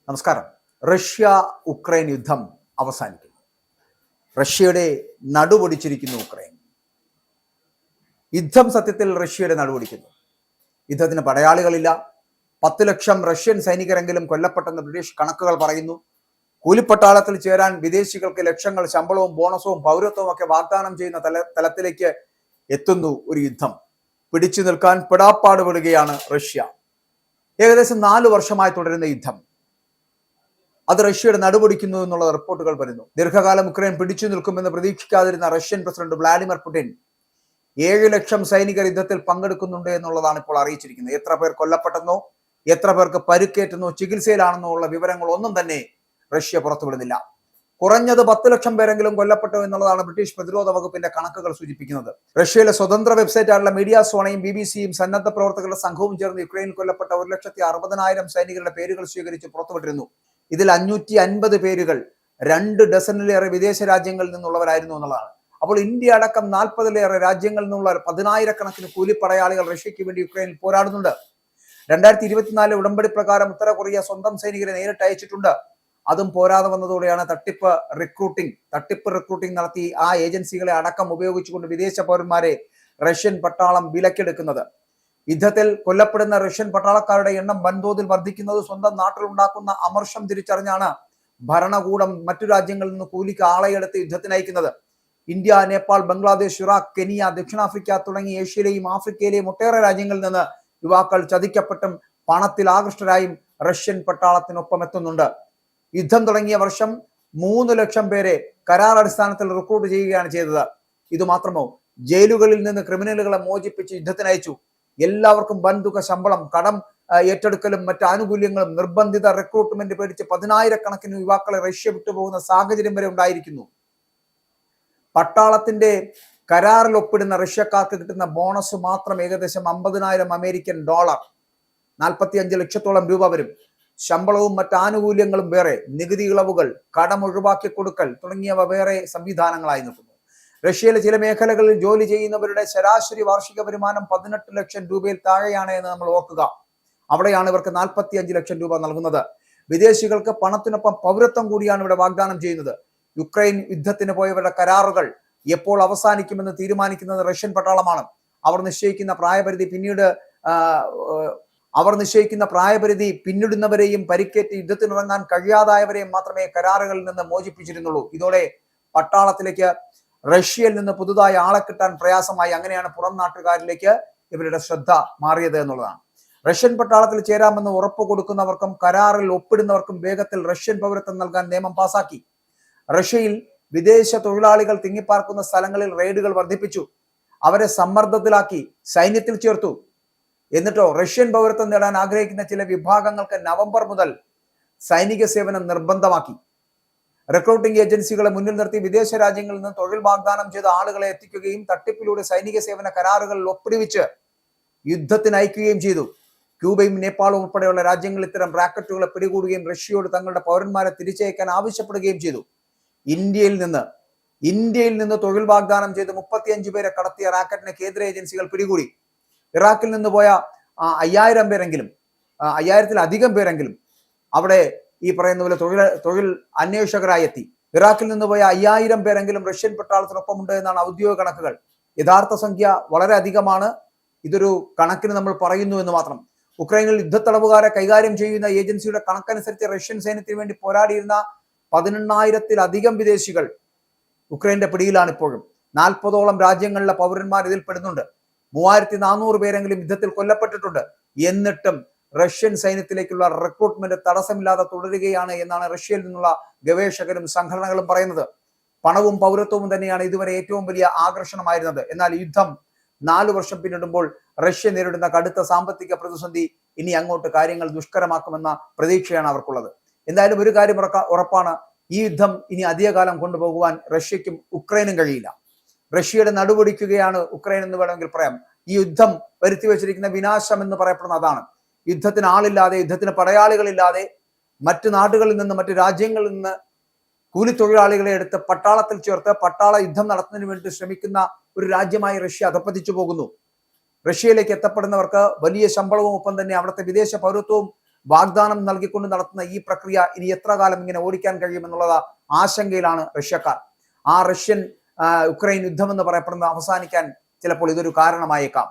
നമസ്കാരം. Russia Ukraine യുദ്ധം അവസാനിക്കുന്നു. റഷ്യയുടെ നടുപൊടിച്ചിരിക്കുന്നു ഉക്രൈൻ. യുദ്ധം സത്യത്തിൽ റഷ്യയുടെ നടുപൊടിക്കുന്നു. യുദ്ധത്തിന് പടയാളികളില്ല. 10 ലക്ഷം റഷ്യൻ സൈനികരെങ്കിലും കൊല്ലപ്പെട്ടെന്ന് ബ്രിട്ടീഷ് കണക്കുകൾ പറയുന്നു. കൂലിപ്പട്ടാളത്തിൽ ചേരാൻ വിദേശികൾക്ക് ലക്ഷങ്ങൾ ശമ്പളവും ബോണസും പൗരത്വവും ഒക്കെ വാഗ്ദാനം ചെയ്യുന്ന തലത്തിലേക്ക് എത്തുന്നു ഒരു യുദ്ധം. പിടിച്ചു നിൽക്കാൻ പെടാപ്പാട് പെടുകയാണ് റഷ്യ. ഏകദേശം 4 വർഷമായി തുടരുന്ന യുദ്ധം അത് റഷ്യയുടെ നടുപൊടിക്കുന്നു എന്നുള്ള റിപ്പോർട്ടുകൾ വരുന്നു. ദീർഘകാലം ഉക്രൈൻ പിടിച്ചു നിൽക്കുമെന്ന് പ്രതീക്ഷിക്കാതിരുന്ന റഷ്യൻ പ്രസിഡന്റ് വ്ളാഡിമിർ പുടിൻ 7 ലക്ഷം സൈനികർ യുദ്ധത്തിൽ പങ്കെടുക്കുന്നുണ്ട് എന്നുള്ളതാണ് ഇപ്പോൾ അറിയിച്ചിരിക്കുന്നത്. എത്ര പേർ കൊല്ലപ്പെട്ടെന്നോ എത്ര പേർക്ക് പരുക്കേറ്റെന്നോ ചികിത്സയിലാണെന്നോ ഉള്ള വിവരങ്ങൾ ഒന്നും തന്നെ റഷ്യ പുറത്തുവിടുന്നില്ല. കുറഞ്ഞത് 10 ലക്ഷം പേരെങ്കിലും കൊല്ലപ്പെട്ടു എന്നുള്ളതാണ് ബ്രിട്ടീഷ് പ്രതിരോധ വകുപ്പിന്റെ കണക്കുകൾ സൂചിപ്പിക്കുന്നത്. റഷ്യയിലെ സ്വതന്ത്ര വെബ്സൈറ്റായുള്ള മീഡിയ സോണയും BBC-യും സന്നദ്ധ പ്രവർത്തകരുടെ സംഘവും ചേർന്ന് യുക്രൈനിൽ കൊല്ലപ്പെട്ട 1,60,000 സൈനികരുടെ പേരുകൾ സ്വീകരിച്ച് പുറത്തുവിട്ടിരുന്നു. ഇതിൽ 550 പേരുകൾ 2 ഡസനിലേറെ വിദേശ രാജ്യങ്ങളിൽ നിന്നുള്ളവരായിരുന്നു എന്നുള്ളതാണ്. അപ്പോൾ ഇന്ത്യ അടക്കം 40-ലേറെ രാജ്യങ്ങളിൽ നിന്നുള്ള 10,000-കണക്കിന് കൂലിപ്പടയാളികൾ റഷ്യയ്ക്ക് വേണ്ടി യുക്രൈനിൽ പോരാടുന്നുണ്ട്. 2024 ഉടമ്പടി പ്രകാരം ഉത്തര കൊറിയ സ്വന്തം സൈനികരെ നേരിട്ട് അയച്ചിട്ടുണ്ട്. അതും പോരാതെ വന്നതോടെയാണ് തട്ടിപ്പ് റിക്രൂട്ടിംഗ് നടത്തി ആ ഏജൻസികളെ അടക്കം ഉപയോഗിച്ചുകൊണ്ട് വിദേശ പൗരന്മാരെ റഷ്യൻ പട്ടാളം വിലക്കെടുക്കുന്നത്. യുദ്ധത്തിൽ കൊല്ലപ്പെടുന്ന റഷ്യൻ പട്ടാളക്കാരുടെ എണ്ണം വൻതോതിൽ വർദ്ധിക്കുന്നത് സ്വന്തം നാട്ടിലുണ്ടാക്കുന്ന അമർഷം തിരിച്ചറിഞ്ഞാണ് ഭരണകൂടം മറ്റു രാജ്യങ്ങളിൽ നിന്ന് കൂലിക്ക് ആളെയെടുത്ത് യുദ്ധത്തിനയക്കുന്നത്. ഇന്ത്യ, നേപ്പാൾ, ബംഗ്ലാദേശ്, ഇറാഖ്, കെനിയ, ദക്ഷിണാഫ്രിക്ക തുടങ്ങി ഏഷ്യയിലെയും ആഫ്രിക്കയിലെയും ഒട്ടേറെ രാജ്യങ്ങളിൽ നിന്ന് യുവാക്കൾ ചതിക്കപ്പെട്ടും പണത്തിൽ ആകൃഷ്ടരായും റഷ്യൻ പട്ടാളത്തിനൊപ്പം എത്തുന്നുണ്ട്. യുദ്ധം തുടങ്ങിയ വർഷം 3 ലക്ഷം പേരെ കരാർ അടിസ്ഥാനത്തിൽ റിക്രൂട്ട് ചെയ്യുകയാണ് ചെയ്തത്. ഇതുമാത്രമോ, ജയിലുകളിൽ നിന്ന് ക്രിമിനലുകളെ മോചിപ്പിച്ച് യുദ്ധത്തിനയച്ചു. എല്ലാവർക്കും വൻതുക ശമ്പളം, കടം ഏറ്റെടുക്കലും മറ്റ് ആനുകൂല്യങ്ങളും, നിർബന്ധിത റിക്രൂട്ട്മെന്റ് പേടിച്ച് 10,000-കണക്കിന് യുവാക്കളെ റഷ്യ വിട്ടുപോകുന്ന സാഹചര്യം വരെ ഉണ്ടായിരിക്കുന്നു. പട്ടാളത്തിന്റെ കരാറിൽ ഒപ്പിടുന്ന റഷ്യക്കാർക്ക് കിട്ടുന്ന ബോണസ് മാത്രം ഏകദേശം $50,000 അമേരിക്കൻ, 45 ലക്ഷത്തോളം രൂപ വരും. ശമ്പളവും മറ്റ് ആനുകൂല്യങ്ങളും വേറെ, നികുതി ഇളവുകൾ, കടം ഒഴിവാക്കി കൊടുക്കൽ തുടങ്ങിയവ വേറെ സംവിധാനങ്ങളായി നിൽക്കുന്നു. റഷ്യയിലെ ചില മേഖലകളിൽ ജോലി ചെയ്യുന്നവരുടെ ശരാശരി വാർഷിക വരുമാനം 18 ലക്ഷം രൂപയിൽ താഴെയാണ് എന്ന് നമ്മൾ ഓർക്കുക. അവിടെയാണ് ഇവർക്ക് 45 ലക്ഷം രൂപ നൽകുന്നത്. വിദേശികൾക്ക് പണത്തിനൊപ്പം പൗരത്വം കൂടിയാണ് ഇവിടെ വാഗ്ദാനം ചെയ്യുന്നത്. യുക്രൈൻ യുദ്ധത്തിന് പോയവരുടെ കരാറുകൾ എപ്പോൾ അവസാനിക്കുമെന്ന് തീരുമാനിക്കുന്നത് റഷ്യൻ പട്ടാളമാണ്. അവർ നിശ്ചയിക്കുന്ന പ്രായപരിധി പിന്നിടുന്നവരെയും പരിക്കേറ്റ് യുദ്ധത്തിനിറങ്ങാൻ കഴിയാതായവരെയും മാത്രമേ കരാറുകളിൽ നിന്ന് മോചിപ്പിച്ചിരുന്നുള്ളൂ. ഇതോടെ പട്ടാളത്തിലേക്ക് റഷ്യയിൽ നിന്ന് പുതുതായി ആളെ കിട്ടാൻ പ്രയാസമായി. അങ്ങനെയാണ് പുറം നാട്ടുകാരിലേക്ക് ഇവരുടെ ശ്രദ്ധ മാറിയത് എന്നുള്ളതാണ്. റഷ്യൻ പട്ടാളത്തിൽ ചേരാമെന്ന് ഉറപ്പ് കൊടുക്കുന്നവർക്കും കരാറിൽ ഒപ്പിടുന്നവർക്കും വേഗത്തിൽ റഷ്യൻ പൗരത്വം നൽകാൻ നിയമം പാസാക്കി. റഷ്യയിൽ വിദേശ തൊഴിലാളികൾ തിങ്ങിപ്പാർക്കുന്ന സ്ഥലങ്ങളിൽ റെയ്ഡുകൾ വർദ്ധിപ്പിച്ചു. അവരെ സമ്മർദ്ദത്തിലാക്കി സൈന്യത്തിൽ ചേർത്തു. എന്നിട്ടോ റഷ്യൻ പൗരത്വം നേടാൻ ആഗ്രഹിക്കുന്ന ചില വിഭാഗങ്ങൾക്ക് നവംബർ മുതൽ സൈനിക സേവനം നിർബന്ധമാക്കി. റിക്രൂട്ടിംഗ് ഏജൻസികളെ മുന്നിൽ നിർത്തി വിദേശ രാജ്യങ്ങളിൽ നിന്ന് തൊഴിൽ വാഗ്ദാനം ചെയ്ത ആളുകളെ എത്തിക്കുകയും തട്ടിപ്പിലൂടെ സൈനിക സേവന കരാറുകളിൽ ഒപ്പിടിവിച്ച് യുദ്ധത്തിന് അയക്കുകയും ചെയ്തു. ക്യൂബയും നേപ്പാളും ഉൾപ്പെടെയുള്ള രാജ്യങ്ങൾ ഇത്തരം റാക്കറ്റുകളെ പിടികൂടുകയും റഷ്യയോട് തങ്ങളുടെ പൗരന്മാരെ തിരിച്ചയക്കാൻ ആവശ്യപ്പെടുകയും ചെയ്തു. ഇന്ത്യയിൽ നിന്ന് തൊഴിൽ വാഗ്ദാനം ചെയ്ത് 35 പേരെ കടത്തിയ റാക്കറ്റിനെ കേന്ദ്ര ഏജൻസികൾ പിടികൂടി. ഇറാഖിൽ നിന്ന് പോയ 5,000 പേരെങ്കിലും 5,000-ലധികം പേരെങ്കിലും അവിടെ ഈ പറയുന്ന പോലെ തൊഴിൽ അന്വേഷകരായി എത്തി. ഇറാഖിൽ നിന്ന് പോയ 5,000 പേരെങ്കിലും റഷ്യൻ പട്ടാളത്തിനൊപ്പമുണ്ട് എന്നാണ് ഔദ്യോഗിക കണക്കുകൾ. യഥാർത്ഥ സംഖ്യ വളരെ അധികമാണ്. ഇതൊരു കണക്കിന് നമ്മൾ പറയുന്നു എന്ന് മാത്രം. ഉക്രൈനിൽ യുദ്ധത്തടവുകാരെ കൈകാര്യം ചെയ്യുന്ന ഏജൻസിയുടെ കണക്കനുസരിച്ച് റഷ്യൻ സൈന്യത്തിന് വേണ്ടി പോരാടിയിരുന്ന 18,000-ലധികം വിദേശികൾ ഉക്രൈന്റെ പിടിയിലാണ് ഇപ്പോഴും. 40ഓളം രാജ്യങ്ങളിലെ പൗരന്മാർ ഇതിൽ പെടുന്നുണ്ട്. 3,400 പേരെങ്കിലും യുദ്ധത്തിൽ കൊല്ലപ്പെട്ടിട്ടുണ്ട്. എന്നിട്ടും റഷ്യൻ സൈന്യത്തിലേക്കുള്ള റിക്രൂട്ട്മെന്റ് തടസ്സമില്ലാതെ തുടരുകയാണ് എന്നാണ് റഷ്യയിൽ നിന്നുള്ള ഗവേഷകരും സംഘടനകളും പറയുന്നത്. പണവും പൗരത്വവും തന്നെയാണ് ഇതുവരെ ഏറ്റവും വലിയ ആകർഷണമായിരുന്നത്. എന്നാൽ യുദ്ധം 4 വർഷം പിന്നിടുമ്പോൾ റഷ്യ നേരിടുന്ന കടുത്ത സാമ്പത്തിക പ്രതിസന്ധി ഇനി അങ്ങോട്ട് കാര്യങ്ങൾ ദുഷ്കരമാക്കുമെന്ന പ്രതീക്ഷയാണ് അവർക്കുള്ളത്. എന്തായാലും ഒരു കാര്യം ഉറപ്പാണ്, ഈ യുദ്ധം ഇനി അധികകാലം കൊണ്ടുപോകുവാൻ റഷ്യക്കും ഉക്രൈനും കഴിയില്ല. റഷ്യയുടെ നടുപൊടിക്കുകയാണ് ഉക്രൈൻ എന്ന് വേണമെങ്കിൽ പറയാം. ഈ യുദ്ധം വരുത്തി വെച്ചിരിക്കുന്ന വിനാശം എന്ന് പറയപ്പെടുന്ന അതാണ്. യുദ്ധത്തിന് ആളില്ലാതെ, യുദ്ധത്തിന് പടയാളികളില്ലാതെ മറ്റു നാടുകളിൽ നിന്ന്, മറ്റു രാജ്യങ്ങളിൽ നിന്ന് കൂലിത്തൊഴിലാളികളെ എടുത്ത് പട്ടാളത്തിൽ ചേർത്ത് പട്ടാള യുദ്ധം നടത്തുന്നതിന് വേണ്ടി ശ്രമിക്കുന്ന ഒരു രാജ്യമായി റഷ്യ അധപ്പതിച്ചു പോകുന്നു. റഷ്യയിലേക്ക് എത്തപ്പെടുന്നവർക്ക് വലിയ ശമ്പളവും ഒപ്പം തന്നെ അവിടുത്തെ വിദേശ പൗരത്വവും വാഗ്ദാനം നൽകിക്കൊണ്ട് നടത്തുന്ന ഈ പ്രക്രിയ ഇനി എത്ര കാലം ഇങ്ങനെ ഓടിക്കാൻ കഴിയുമെന്നുള്ളത് ആശങ്കയിലാണ് റഷ്യക്കാർ. ആ റഷ്യൻ യുക്രൈൻ യുദ്ധം എന്ന് പറയപ്പെടുന്നത് അവസാനിക്കാൻ ചിലപ്പോൾ ഇതൊരു കാരണമായേക്കാം.